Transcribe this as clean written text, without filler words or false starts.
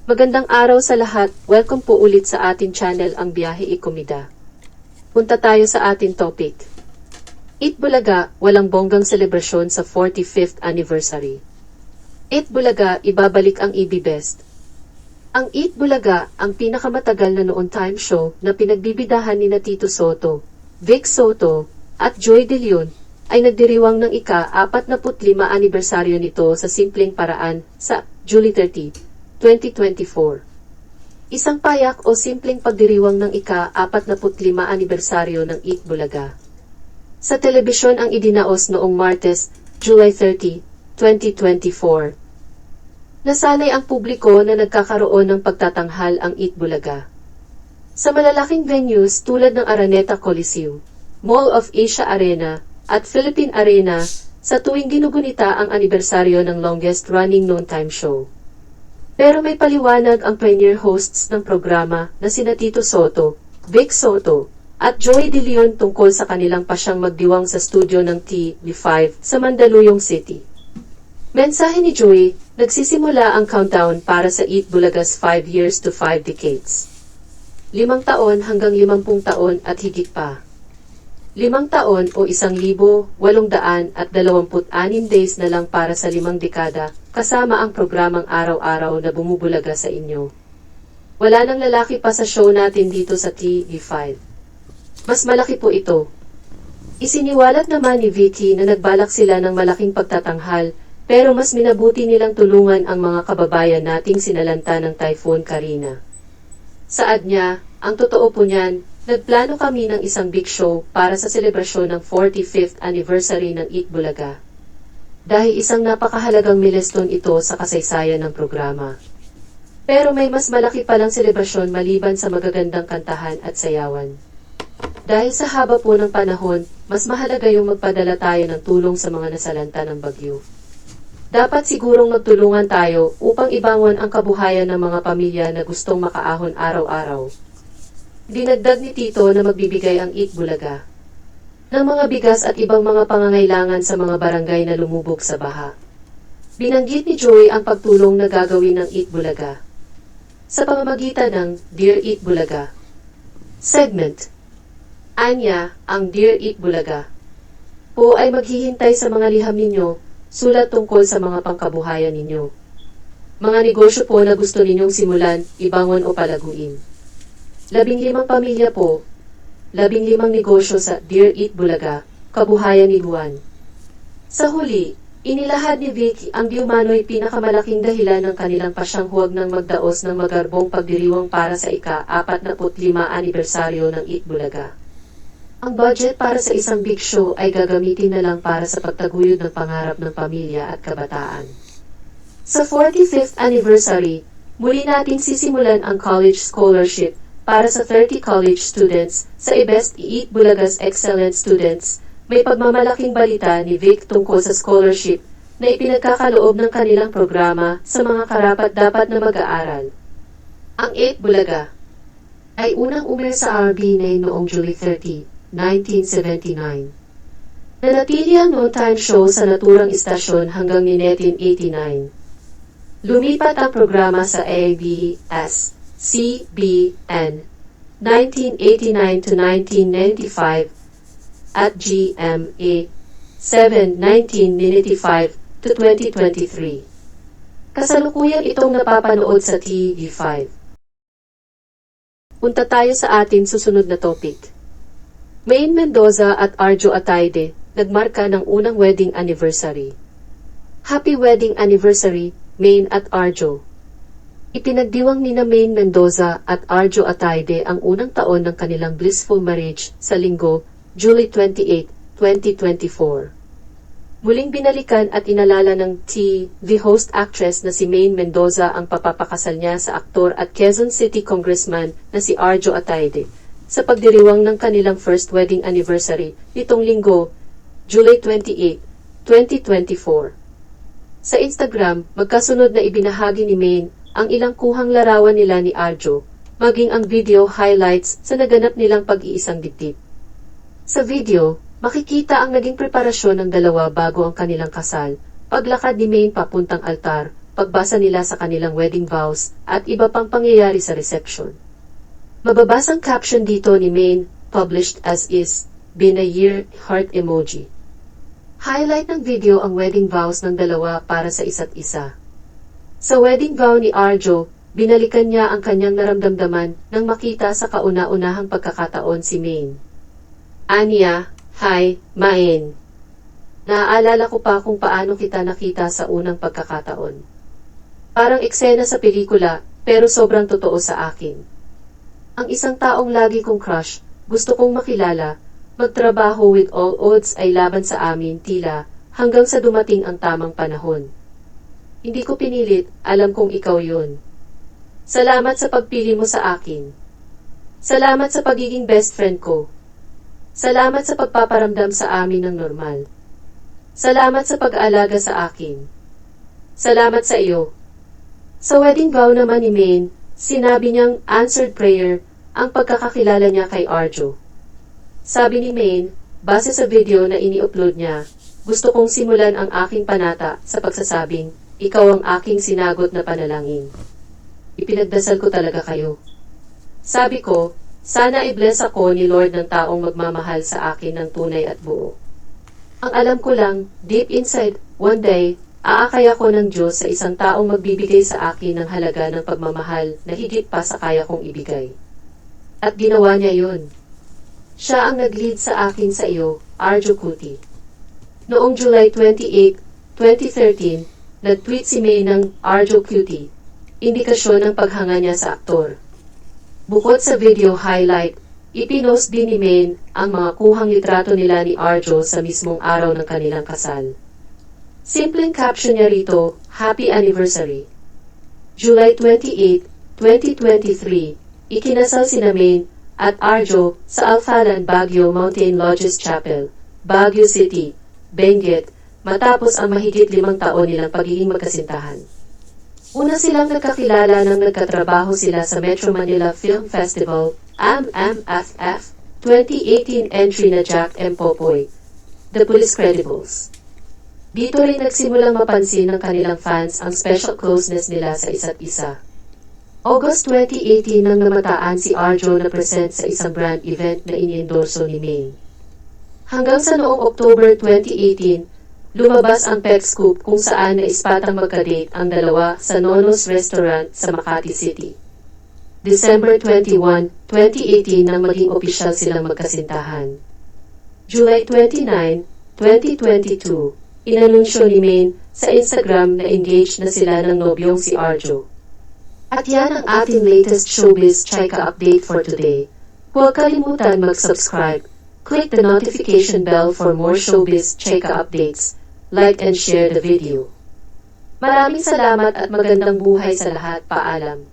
Magandang araw sa lahat, welcome po ulit sa ating channel ang Biyahe Ikomida. Punta tayo sa ating topic. Eat Bulaga, walang bonggang selebrasyon sa 45th anniversary. Eat Bulaga, ibabalik ang EB Best. Ang Eat Bulaga, ang pinakamatagal na noon time show na pinagbibidahan ni Tito Soto, Vic Soto, at Joy De Leon, ay nagdiriwang ng ika-45 anibersaryo nito sa simpleng paraan sa July 30, 2024. Isang payak o simpleng pagdiriwang ng ika-45 anibersaryo ng Eat Bulaga. Sa telebisyon ang idinaos noong Martes, July 30, 2024. Nasanay ang publiko na nagkakaroon ng pagtatanghal ang Eat Bulaga. Sa malalaking venues tulad ng Araneta Coliseum, Mall of Asia Arena, at Philippine Arena, sa tuwing ginugunita ang anibersaryo ng longest-running noontime show. Pero may paliwanag ang pioneer hosts ng programa na sina Tito Soto, Vic Soto, at Joy De Leon tungkol sa kanilang pasyang magdiwang sa studio ng TV5 sa Mandaluyong City. Mensahe ni Joy, nagsisimula ang countdown para sa Eat Bulaga's 5 years to 5 decades. 5 taon hanggang 50 taon at higit pa. 5 taon o 1,826 days na lang para sa 5 dekada, kasama ang programang araw-araw na bumubulaga sa inyo. Wala nang lalaki pa sa show natin dito sa TV5. Mas malaki po ito. Isiniwalat naman ni Vicky na nagbalak sila ng malaking pagtatanghal, pero mas minabuti nilang tulungan ang mga kababayan nating sinalanta ng Typhoon Karina. Saad niya, ang totoo po niyan, nagplano kami ng isang big show para sa selebrasyon ng 45th anniversary ng Eat Bulaga. Dahil isang napakahalagang milestone ito sa kasaysayan ng programa. Pero may mas malaki palang selebrasyon maliban sa magagandang kantahan at sayawan. Dahil sa haba po ng panahon, mas mahalaga yung magpadala tayo ng tulong sa mga nasalanta ng bagyo. Dapat sigurong magtulungan tayo upang ibangon ang kabuhayan ng mga pamilya na gustong makaahon araw-araw. Dinagdag ni Tito na magbibigay ang Eat Bulaga ng mga bigas at ibang mga pangangailangan sa mga barangay na lumubog sa baha. Binanggit ni Joy ang pagtulong na gagawin ng Eat Bulaga sa pamamagitan ng Dear Eat Bulaga segment. Anya, ang Dear Eat Bulaga po ay maghihintay sa mga liham ninyo, sulat tungkol sa mga pangkabuhayan ninyo. Mga negosyo po na gusto ninyong simulan, ibangon o palaguin. 15 pamilya po, 15 negosyo sa Dear Eat Bulaga, kabuhayan ni Juan. Sa huli, inilahad ni Vicky ang diumano'y pinakamalaking dahilan ng kanilang pasyang huwag ng magdaos ng magarbong pagdiriwang para sa ika-45 anibersaryo ng Eat Bulaga. Ang budget para sa isang big show ay gagamitin na lang para sa pagtaguyod ng pangarap ng pamilya at kabataan. Sa 45th anniversary, muli natin sisimulan ang college scholarship para sa 30 college students sa IBEST Eat Bulaga's Excellent Students. May pagmamalaking balita ni Vic tungkol sa scholarship na ipinagkakaloob ng kanilang programa sa mga karapat-dapat na mag-aaral. Ang Eat Bulaga ay unang umir sa RB9 noong July 30, 1979. Nanatili ang noontime show sa naturang istasyon hanggang 1989. Lumipat ang programa sa ABS-CBN 1989 to 1995 at GMA 7 1995 to 2023. Kasalukuyan itong napapanood sa TV5. Punta tayo sa ating susunod na topic. Maine Mendoza at Arjo Ataide nagmarka ng unang wedding anniversary. Happy wedding anniversary, Maine at Arjo. Ipinagdiwang nina Maine Mendoza at Arjo Ataide ang unang taon ng kanilang blissful marriage sa Linggo, July 28, 2024. Muling binalikan at inalala ng TV host actress na si Maine Mendoza ang papapakasal niya sa aktor at Quezon City Congressman na si Arjo Ataide sa pagdiriwang ng kanilang first wedding anniversary nitong Linggo, July 28, 2024. Sa Instagram, magkasunod na ibinahagi ni Maine ang ilang kuhang larawan nila ni Arjo, maging ang video highlights sa naganap nilang pag-iisang dibdib. Sa video, makikita ang naging preparasyon ng dalawa bago ang kanilang kasal, paglakad ni Maine papuntang altar, pagbasa nila sa kanilang wedding vows, at iba pang pangyayari sa reception. Mababasang caption dito ni Maine, published as is, been a year, heart emoji. Highlight ng video ang wedding vows ng dalawa para sa isa't isa. Sa wedding vow ni Arjo, binalikan niya ang kanyang naramdamdaman nang makita sa kauna-unahang pagkakataon si Maine. Aniya, hi, Maine. Naaalala ko pa kung paano kita nakita sa unang pagkakataon. Parang eksena sa pelikula, pero sobrang totoo sa akin. Ang isang taong lagi kong crush, gusto kong makilala, magtrabaho with all odds ay laban sa amin tila, hanggang sa dumating ang tamang panahon. Hindi ko pinilit, alam kong ikaw yun. Salamat sa pagpili mo sa akin. Salamat sa pagiging best friend ko. Salamat sa pagpaparamdam sa amin ng normal. Salamat sa pag-aalaga sa akin. Salamat sa iyo. Sa wedding vow naman ni Maine, sinabi niyang answered prayer ang pagkakakilala niya kay Arjo. Sabi ni Maine, base sa video na ini-upload niya, gusto kong simulan ang aking panata sa pagsasabing, ikaw ang aking sinagot na panalangin. Ipinagdasal ko talaga kayo. Sabi ko, sana i-bless ako ni Lord ng taong magmamahal sa akin ng tunay at buo. Ang alam ko lang, deep inside, one day, aakay ako ng Diyos sa isang taong magbibigay sa akin ng halaga ng pagmamahal na higit pa sa kaya kong ibigay. At ginawa niya yun. Siya ang nag-lead sa akin sa iyo, Arjo Cutie. Noong July 28, 2013, nag-tweet si May ng Arjo Cutie, indikasyon ng paghanga niya sa aktor. Bukod sa video highlight, ipinost din ni Maine ang mga kuhang litrato nila ni Arjo sa mismong araw ng kanilang kasal. Simpleng caption niya rito, Happy Anniversary. July 28, 2023, ikinasal sina Maine at Arjo sa Alphalan Baguio Mountain Lodges Chapel, Baguio City, Benguet, matapos ang mahigit 5 taon nilang pagiging magkasintahan. Una silang nagkakilala nang nagkatrabaho sila sa Metro Manila Film Festival, MMFF, 2018 entry na Jack M. Popoy, The Police Credibles. Dito rin nagsimulang mapansin ng kanilang fans ang special closeness nila sa isa't isa. August 2018 nang namataan si Arjo na present sa isang brand event na iniendorso ni Maine. Hanggang sa noong October 2018, lumabas ang pek scoop kung saan naispatang magka-date ang dalawa sa Nono's Restaurant sa Makati City. December 21, 2018 nang maging opisyal silang magkasintahan. July 29, 2022, inanunsyo ni Maine sa Instagram na engaged na sila ng nobyong si Arjo. At yan ang ating latest showbiz chika update for today. Huwag kalimutan mag-subscribe. Click the notification bell for more showbiz chika updates. Like and share the video. Maraming salamat at magandang buhay sa lahat. Paalam.